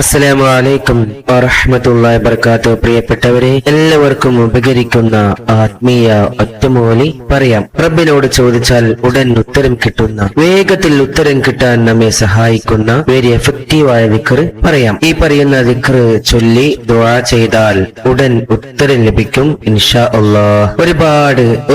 അസ്സലാമു അലൈക്കും വറഹ്മത്തുള്ളാഹി വബറകാതുഹു. പ്രിയപ്പെട്ടവരെ, എല്ലാവർക്കും ഉപകരിക്കുന്ന ആത്മീയ ഒറ്റമൂലി പറയാം. റബ്ബിനോട് ചോദിച്ചാൽ ഉടൻ ഉത്തരം കിട്ടുന്ന, വേഗത്തിൽ ഉത്തരം കിട്ടാൻ നമ്മെ സഹായിക്കുന്ന വെരി എഫക്റ്റീവായ ദിക്ർ പറയാം. ഈ പറയുന്ന ദിക്ർ ചൊല്ലി ദുആ ചെയ്താൽ ഉടൻ ഉത്തരം ലഭിക്കും ഇൻഷാ അല്ലാഹ്.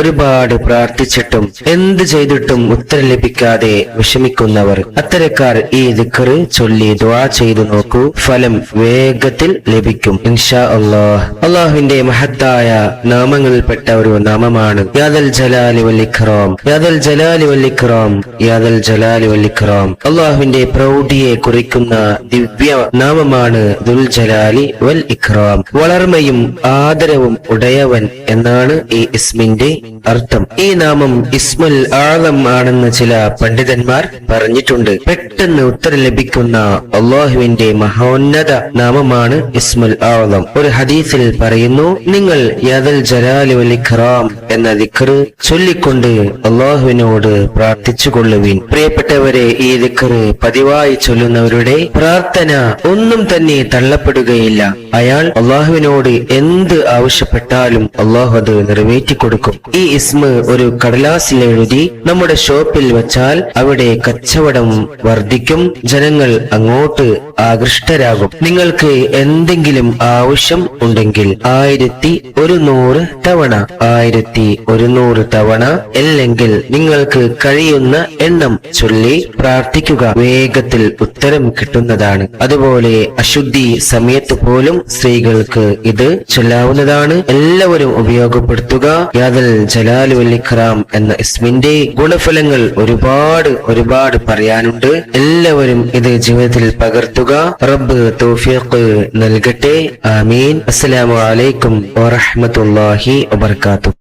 ഒരുപാട് പ്രാർത്ഥിച്ചിട്ടും എന്ത് ചെയ്തിട്ടും ഉത്തരം ലഭിക്കാതെ വിഷമിക്കുന്നവർ, അത്തരക്കാർ ഈ ദിക്ർ ചൊല്ലി ദുആ ചെയ്തു നോക്കൂ, ഫലം വേഗത്തിൽ ലഭിക്കും ഇൻഷാ അല്ലാഹ്. അല്ലാഹുവിന്റെ മഹത്തായ നാമങ്ങളിൽപ്പെട്ട ഒരു നാമമാണ് യാദൽ ജലാലി വൽ ഇക്റാം. യാദൽ ജലാലി വൽ ഇക്റാം, യാദൽ ജലാലി വൽ ഇക്റാം. അല്ലാഹുവിന്റെ പ്രൗഢിയെ കുറിക്കുന്ന ദിവ്യ നാമമാണ് ദുൽ ജലാലി വൽ ഇക്റാം. വളർമയും ആദരവും ഉടയവൻ എന്നാണ് ഈ ഇസ്മിന്റെ അർത്ഥം. ഈ നാമം ഇസ്മുൽ ആളം ആണെന്ന് ചില പണ്ഡിതന്മാർ പറഞ്ഞിട്ടുണ്ട്. പെട്ടെന്ന് ഉത്തരം ലഭിക്കുന്ന അല്ലാഹുവിന്റെ മഹോന്നത നാമമാണ് ഇസ്മുൽ ആളം. ഒരു ഹദീസിൽ പറയുന്നു, നിങ്ങൾ യാദൽ ജലാലി വൽ ഇക്റാം എന്ന ദിക്ർ ചൊല്ലിക്കൊണ്ട് അല്ലാഹുവിനോട് പ്രാർത്ഥിച്ചുകൊള്ളുവിൻ. പ്രിയപ്പെട്ടവരെ, ഈ ദിക്ർ പതിവായി ചൊല്ലുന്നവരുടെ പ്രാർത്ഥന ഒന്നും തന്നെ തള്ളപ്പെടുകയില്ല. അയാൾ അല്ലാഹുവിനോട് എന്ത് ആവശ്യപ്പെട്ടാലും അല്ലാഹു അത് നിറവേറ്റി കൊടുക്കും. ഈ ഇസ്മ ഒരു കടലാസിൽ എഴുതി നമ്മുടെ ഷോപ്പിൽ വെച്ചാൽ അവിടെ കച്ചവടം വർദ്ധിക്കും, ജനങ്ങൾ അങ്ങോട്ട് ആകൃഷ്ടരാകും. നിങ്ങൾക്ക് എന്തെങ്കിലും ആവശ്യം ഉണ്ടെങ്കിൽ 1100 തവണ, 1100 തവണ, അല്ലെങ്കിൽ നിങ്ങൾക്ക് കഴിയുന്ന എണ്ണം ചൊല്ലി പ്രാർത്ഥിക്കുക. വേഗത്തിൽ ഉത്തരം കിട്ടുന്നതാണ്. അതുപോലെ അശുദ്ധി സമയത്ത് പോലും സ്ത്രീകൾക്ക് ഇത് ചൊല്ലാവുന്നതാണ്. എല്ലാവരും ഉപയോഗപ്പെടുത്തുക. യാദൽ ജലാലി വൽ ഇക്റാം എന്ന ഇസ്മിന്റെ ഗുണഫലങ്ങൾ ഒരുപാട് പറയാനുണ്ട്. എല്ലാവരും ഇത് ജീവിതത്തിൽ പകർത്തുക. റബ്ബ് തൗഫീഖ് നൽകട്ടെ. ആമീൻ. അസ്സലാമു അലൈക്കും വറഹ്മത്തുള്ളാഹി വബറകാതുഹു.